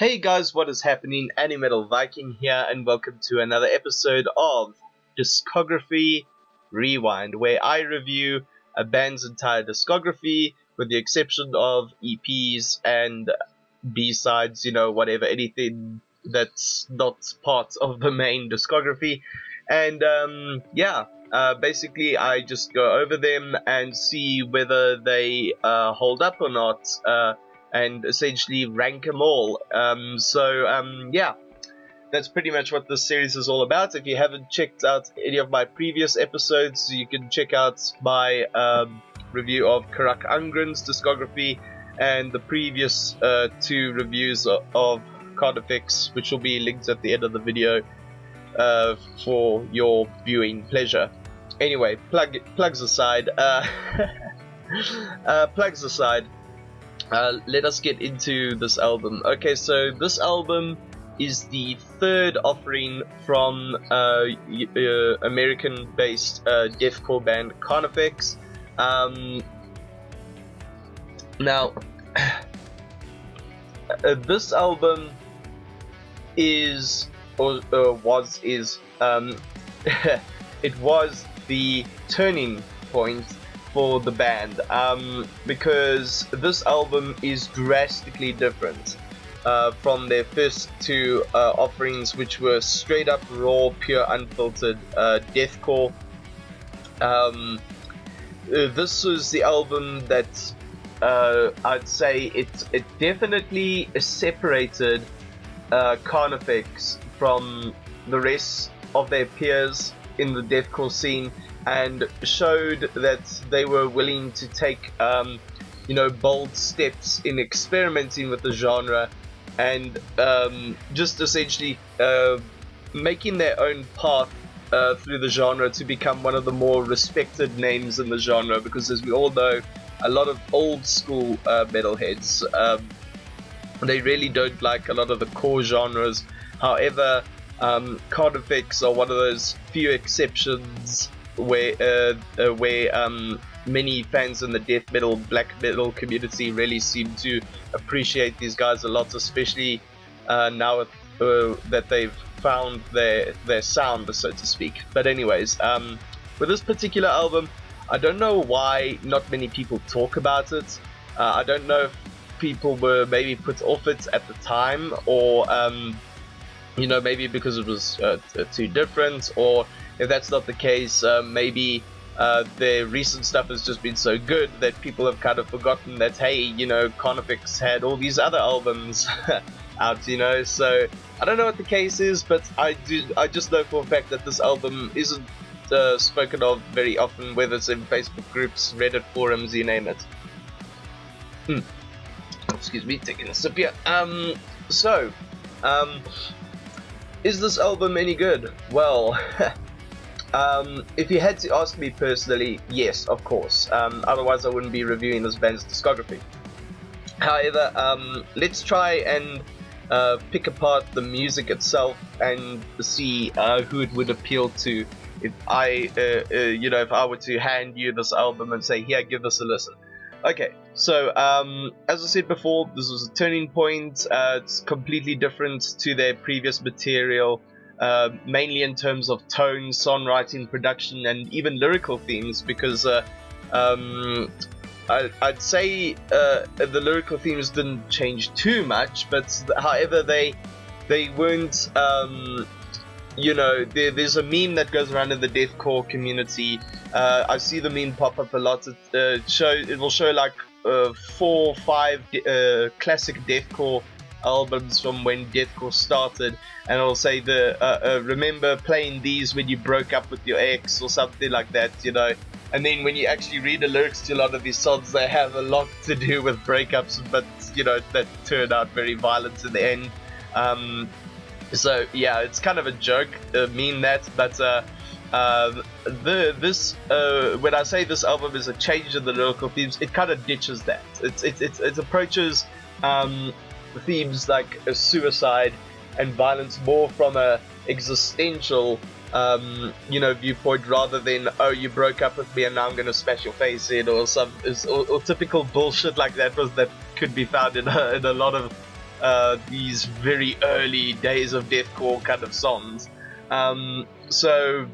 Hey guys, what is happening? AnimetalViking here, and welcome to another episode of Discography Rewind, where I review a band's entire discography, with the exception of EPs and B-sides, whatever, anything that's not part of the main discography. And basically I just go over them and see whether they hold up or not, and essentially rank them all. That's pretty much what this series is all about. If you haven't checked out any of my previous episodes, you can check out my review of Karak Angren's discography and the previous two reviews of Carnifex, which will be linked at the end of the video for your viewing pleasure. Anyway, plugs aside, let us get into this album. Okay, so this album is the third offering from American-based deathcore band Carnifex. Now, this album is, it was the turning point for the band, because this album is drastically different from their first two offerings, which were straight up raw, pure, unfiltered deathcore. This was the album that I'd say it definitely separated Carnifex from the rest of their peers in the deathcore scene, and showed that they were willing to take bold steps in experimenting with the genre, and just essentially making their own path through the genre to become one of the more respected names in the genre, because as we all know, a lot of old school metalheads, they really don't like a lot of the core genres. However, Carnifex are one of those few exceptions where many fans in the death metal, black metal community really seem to appreciate these guys a lot, especially now that they've found their sound, so to speak. But anyways, with this particular album, I don't know why not many people talk about it. I don't know if people were maybe put off it at the time, or maybe because it was too different, or if that's not the case, maybe their recent stuff has just been so good that people have kind of forgotten that, hey, Carnifex had all these other albums out, so I don't know what the case is, but I just know for a fact that this album isn't spoken of very often, whether it's in Facebook groups, Reddit forums, you name it. Excuse me, taking a sip here. Is this album any good? Well, if you had to ask me personally, yes, of course. Otherwise I wouldn't be reviewing this band's discography. However, let's try and pick apart the music itself and see who it would appeal to if I were to hand you this album and say, here, give this a listen. Okay, so as I said before, this was a turning point. It's completely different to their previous material, mainly in terms of tone, songwriting, production, and even lyrical themes, because I'd say the lyrical themes didn't change too much, but however they weren't, there's a meme that goes around in the deathcore community. I see the meme pop up a lot. It will show like 4 or 5 classic deathcore albums from when deathcore started, and it'll say remember playing these when you broke up with your ex, or something like that, and then when you actually read the lyrics to a lot of these songs, they have a lot to do with breakups, but that turned out very violent in the end. So yeah, it's kind of a joke, mean that, but when I say this album is a change in the lyrical themes, it kind of ditches that. It approaches themes like suicide and violence more from a existential viewpoint, rather than, oh, you broke up with me and now I'm gonna smash your face in, or typical bullshit like that that could be found in a lot of these very early days of deathcore kind of songs. So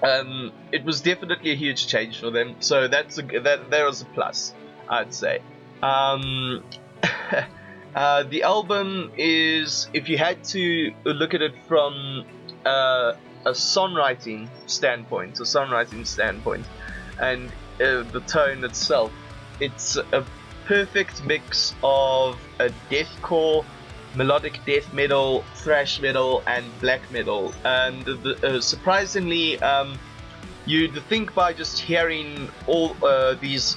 it was definitely a huge change for them. So that was a plus, I'd say. The album is, if you had to look at it from a songwriting standpoint, and the tone itself, it's a perfect mix of a deathcore, melodic death metal, thrash metal, and black metal. And surprisingly, you'd think by just hearing all these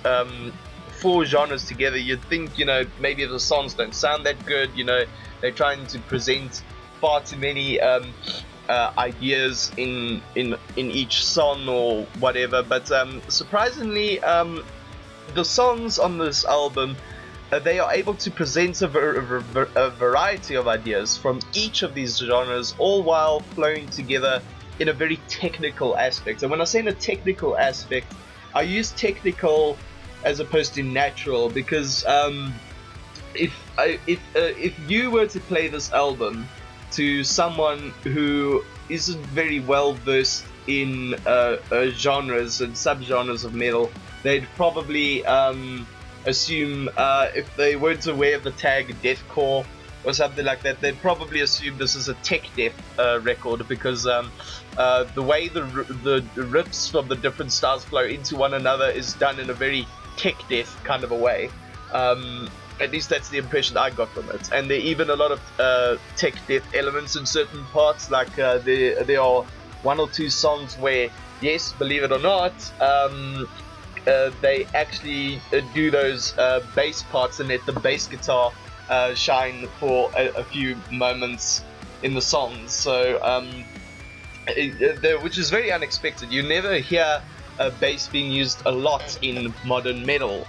four genres together, you'd think, you know, maybe the songs don't sound that good, you know, they're trying to present far too many ideas in each song or whatever. But surprisingly, the songs on this album, they are able to present a variety of ideas from each of these genres, all while flowing together in a very technical aspect. And when I say in a technical aspect, I use technical as opposed to natural, because if you were to play this album to someone who isn't very well versed in genres and subgenres of metal, they'd probably assume, if they weren't aware of the tag deathcore or something like that, they'd probably assume this is a tech death record, because the way the riffs from the different styles flow into one another is done in a very tech death kind of a way. At least that's the impression I got from it. And there are even a lot of tech death elements in certain parts, like there are one or two songs where, yes, believe it or not, they actually do those bass parts and let the bass guitar shine for a few moments in the songs. So which is very unexpected. You never hear bass being used a lot in modern metal.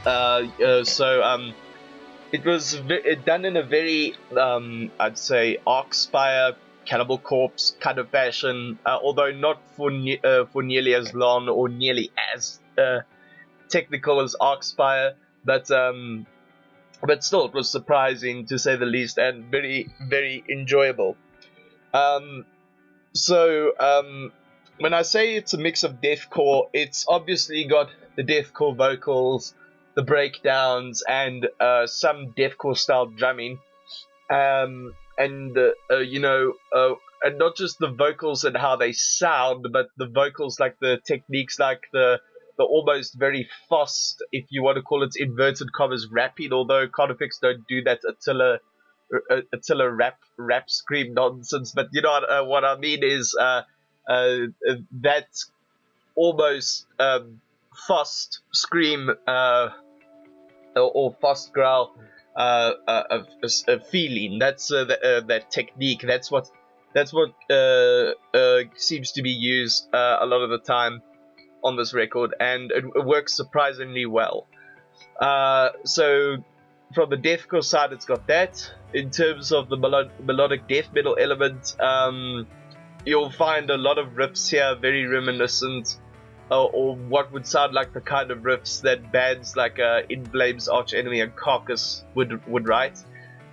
It was done in a very, I'd say, Arcspire, Cannibal Corpse kind of fashion, although not for nearly as long or nearly as technical as Arcspire, but still, it was surprising to say the least, and very, very enjoyable. When I say it's a mix of deathcore, it's obviously got the deathcore vocals, the breakdowns, and some deathcore style drumming, and not just the vocals and how they sound, but the vocals, like the techniques, like the almost very fast, if you want to call it inverted commas, rapping, although Carnifex don't do that Attila rap scream nonsense, but you know what I mean is that almost fast scream or fast growl a feeling. That's that technique. That's what seems to be used a lot of the time on this record, and it works surprisingly well. So from the deathcore side, it's got that. In terms of the melodic death metal element, you'll find a lot of riffs here very reminiscent, or what would sound like the kind of riffs that bands like In Flames, Arch Enemy, and Carcass would write.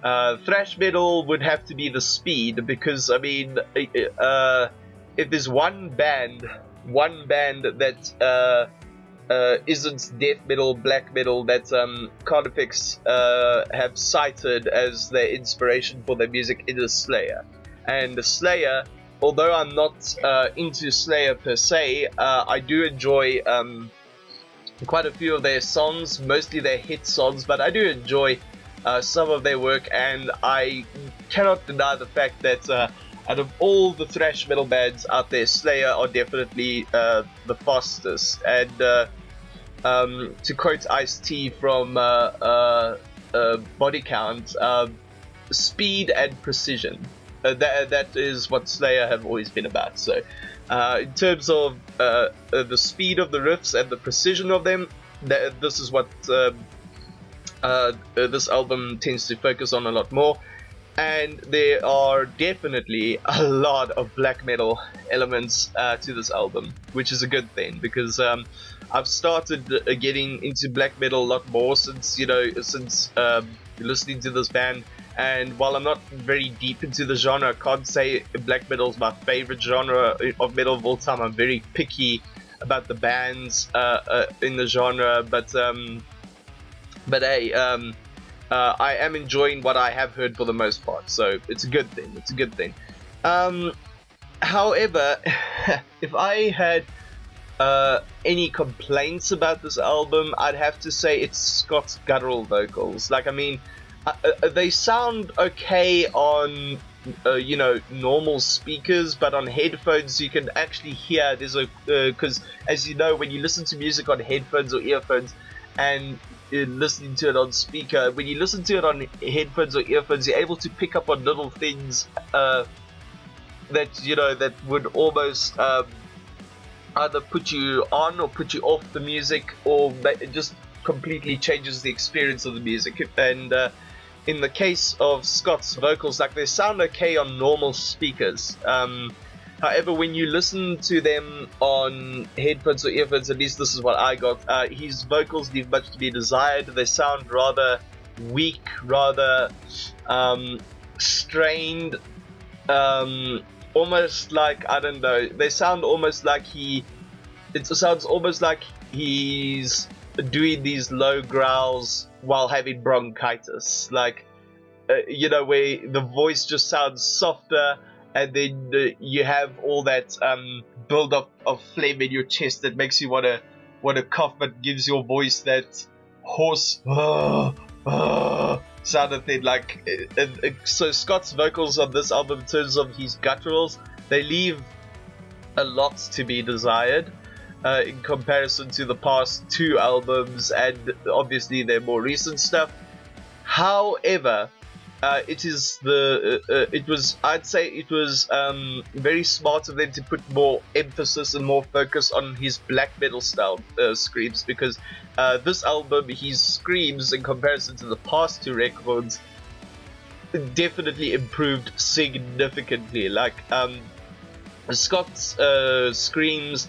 Thrash metal would have to be the speed, because I mean, if there's one band that isn't death metal, black metal, that Carnifex have cited as their inspiration for their music, it is Slayer. And Slayer, although I'm not into Slayer per se, I do enjoy quite a few of their songs, mostly their hit songs, but I do enjoy some of their work, and I cannot deny the fact that out of all the thrash metal bands out there, Slayer are definitely the fastest. And to quote Ice-T from Body Count, speed and precision. That is what Slayer have always been about. So in terms of the speed of the riffs and the precision of them, this is what this album tends to focus on a lot more. And there are definitely a lot of black metal elements to this album, which is a good thing, because I've started getting into black metal a lot more since listening to this band And while I'm not very deep into the genre, I can't say black metal is my favorite genre of metal of all time. I'm very picky about the bands in the genre, but hey, I am enjoying what I have heard for the most part, so it's a good thing. It's a good thing. However, if I had any complaints about this album, I'd have to say it's Scott's guttural vocals. Like, I mean, they sound okay on normal speakers, but on headphones you can actually hear there's a because as you know, when you listen to music on headphones or earphones and you're listening to it on speaker, when you listen to it on headphones or earphones, you're able to pick up on little things that that would almost either put you on or put you off the music, or it just completely changes the experience of the music. And in the case of Scott's vocals, like, they sound okay on normal speakers. However, when you listen to them on headphones or earphones, at least this is what I got, his vocals leave much to be desired. They sound rather weak, rather strained, almost like, I don't know, they sound almost like it sounds almost like he's doing these low growls while having bronchitis, like where the voice just sounds softer, and then you have all that build up of phlegm in your chest that makes you want to cough, but gives your voice that hoarse sound of thing. Like, so Scott's vocals on this album, in terms of his gutturals, they leave a lot to be desired in comparison to the past two albums, and obviously their more recent stuff. However, I'd say it was very smart of them to put more emphasis and more focus on his black metal style screams, because this album, his screams, in comparison to the past two records, definitely improved significantly. Like, Scott's screams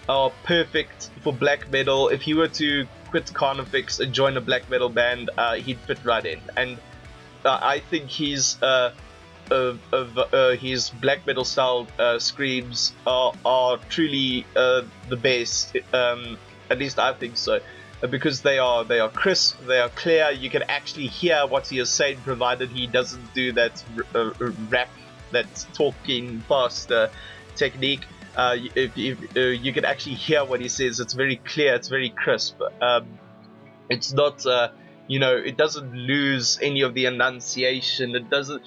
are perfect for black metal. If he were to quit Carnifex and join a black metal band, he'd fit right in. And I think his black metal style screams are truly the best. At least I think so, because they are crisp, they are clear. You can actually hear what he is saying, provided he doesn't do that rap, that talking fast technique. If you can actually hear what he says, it's very clear, it's very crisp. It's not it doesn't lose any of the enunciation. It doesn't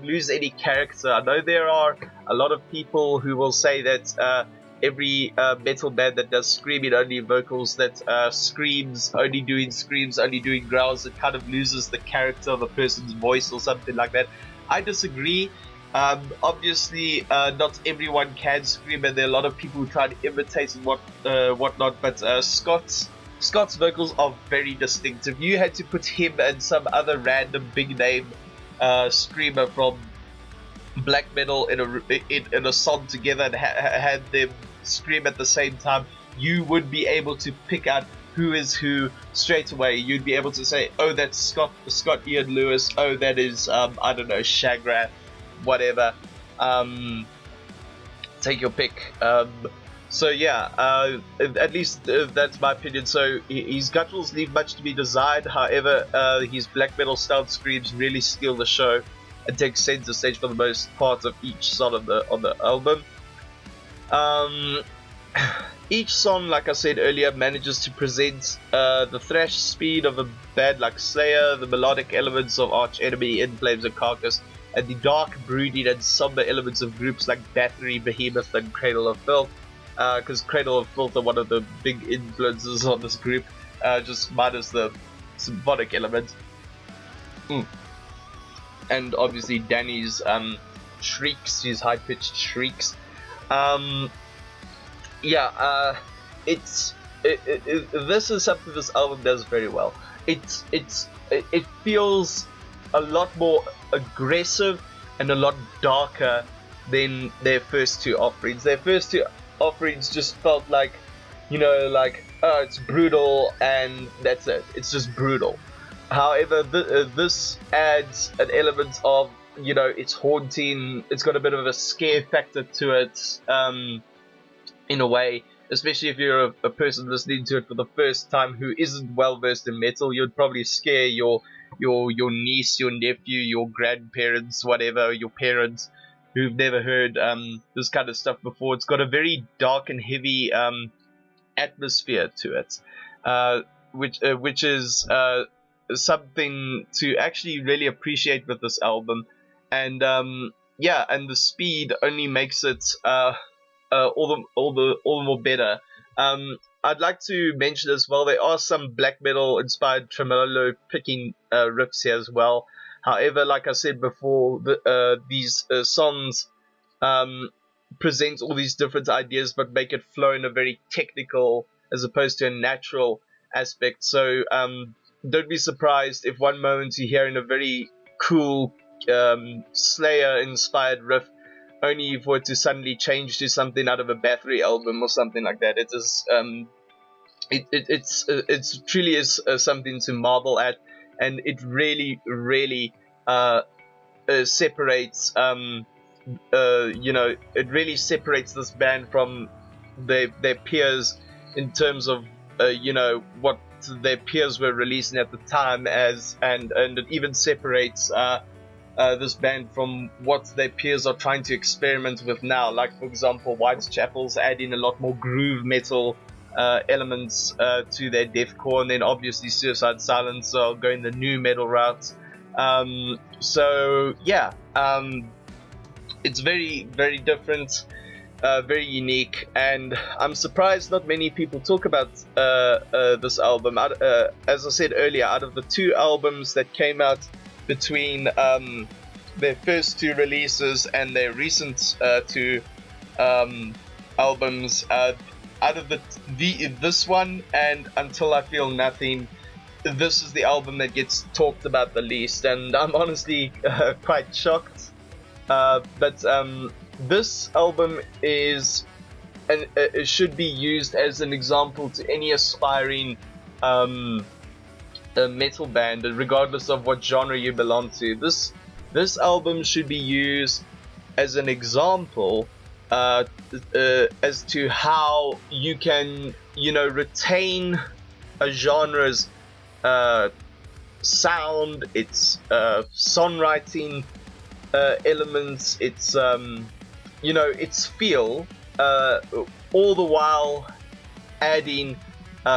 lose any character. I know there are a lot of people who will say that every metal band that does screaming only vocals, that screams only doing growls, it kind of loses the character of the person's voice or something like that. I disagree. Obviously, not everyone can scream, and there are a lot of people who try to imitate and whatnot. But Scott's vocals are very distinctive. You had to put him and some other random big name screamer from black metal in a song together and had them scream at the same time, you would be able to pick out who is who straight away. You'd be able to say, oh, that's Scott Ian Lewis. Oh, that is I don't know, Shagrath, whatever. Take your pick. So yeah, at least that's my opinion. So his gutturals leave much to be desired. However, his black metal style screams really steal the show and take center stage for the most part of each song on the album. Each song, like I said earlier, manages to present the thrash speed of a band like Slayer, the melodic elements of Arch Enemy, In Flames, and Carcass, and the dark, brooding, and somber elements of groups like Bathory, Behemoth, and Cradle of Filth. Because Cradle of Filth are one of the big influences on this group, just minus the symphonic element. And obviously Danny's shrieks, his high-pitched shrieks. This is something this album does very well. It feels a lot more aggressive and a lot darker than their first two offerings. Their first two offerings just felt like, oh, it's brutal and that's it. It's just brutal. However, this adds an element of, it's haunting. It's got a bit of a scare factor to it, in a way. Especially if you're a person listening to it for the first time who isn't well versed in metal, you'd probably scare your niece, your nephew, your grandparents, whatever, your parents who've never heard this kind of stuff before. It's got a very dark and heavy atmosphere to it, which is something to actually really appreciate with this album. And and the speed only makes it all the more better. I'd like to mention as well, there are some black metal inspired tremolo picking riffs here as well. However, like I said before, these songs present all these different ideas but make it flow in a very technical as opposed to a natural aspect. So don't be surprised if one moment you're hearing a very cool Slayer inspired riff, only for it to suddenly change to something out of a Bathory album or something like that. It is it's truly is something to marvel at, and it really separates it really separates this band from their peers in terms of what their peers were releasing at the time, and it even separates this band from what their peers are trying to experiment with now. Like, for example, Whitechapel's adding a lot more groove metal elements to their deathcore, and then obviously Suicide Silence are going the new metal route. It's very, very different, very unique, and I'm surprised not many people talk about this album. As I said earlier, out of the two albums that came out between their first two releases and their recent two albums, out of this one and Until I Feel Nothing, this is the album that gets talked about the least, and I'm honestly quite shocked. But this album is, and it should be used as an example to any aspiring a metal band, regardless of what genre you belong to. This album should be used as an example as to how you can, retain a genre's sound, its songwriting elements, its its feel, all the while adding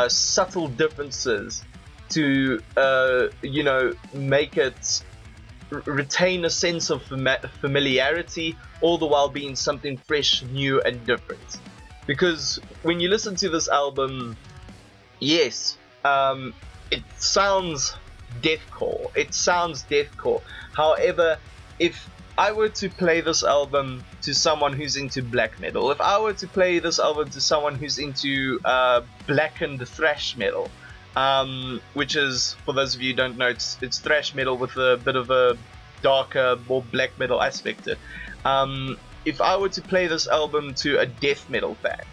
subtle differences to make it retain a sense of familiarity, all the while being something fresh, new, and different. Because when you listen to this album, yes, it sounds deathcore. However, if I were to play this album to someone who's into black metal, if I were to play this album to someone who's into blackened thrash metal, which is, for those of you who don't know, it's thrash metal with a bit of a darker, more black metal aspect to it. If I were to play this album to a death metal fan,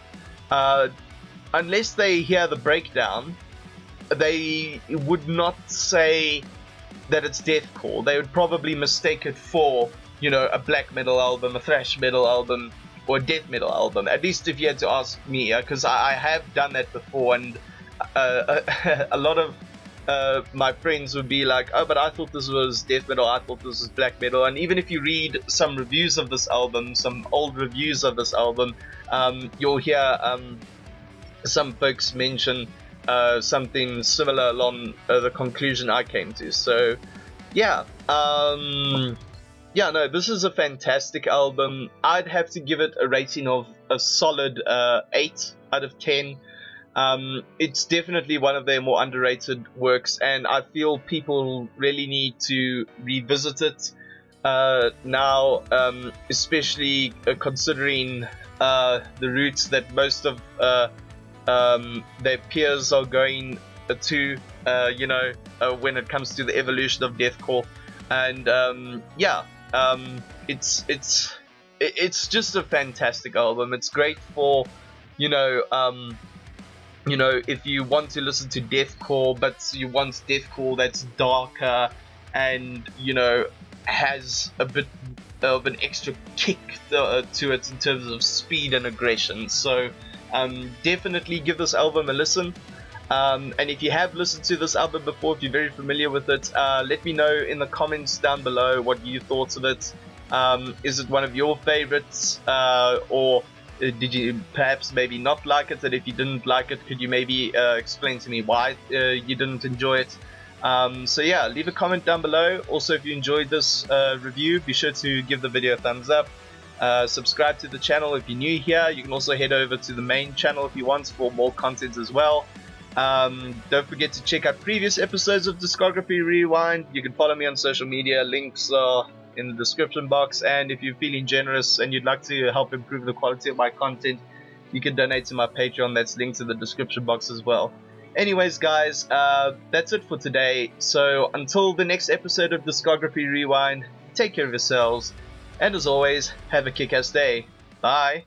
unless they hear the breakdown, they would not say that it's deathcore. They would probably mistake it for, a black metal album, a thrash metal album, or a death metal album. At least if you had to ask me, because I have done that before, and a lot of my friends would be like, oh, but I thought this was death metal, I thought this was black metal. And even if you read some reviews of this album, some old reviews of this album, you'll hear some folks mention something similar along the conclusion I came to. So this is a fantastic album. I'd have to give it a rating of a solid 8 out of 10. It's definitely one of their more underrated works, and I feel people really need to revisit it now, especially considering the routes that most of their peers are going to, when it comes to the evolution of deathcore. And it's just a fantastic album. It's great for, you know, if you want to listen to deathcore, but you want deathcore that's darker and, you know, has a bit of an extra kick to it in terms of speed and aggression. So definitely give this album a listen. And if you have listened to this album before, if you're very familiar with it, let me know in the comments down below what you thought of it. Is it one of your favorites, or did you perhaps maybe not like it? And if you didn't like it, could you maybe explain to me why you didn't enjoy it? So yeah, leave a comment down below. Also, if you enjoyed this review, be sure to give the video a thumbs up. Subscribe to the channel if you're new here. You can also head over to the main channel if you want for more content as well. Don't forget to check out previous episodes of Discography Rewind. You can follow me on social media. Links are in the description box. And if you're feeling generous and you'd like to help improve the quality of my content, you can donate to my Patreon. That's linked in the description box as well. Anyways, guys, that's it for today. So until the next episode of Discography Rewind, take care of yourselves. And as always, have a kick-ass day. Bye.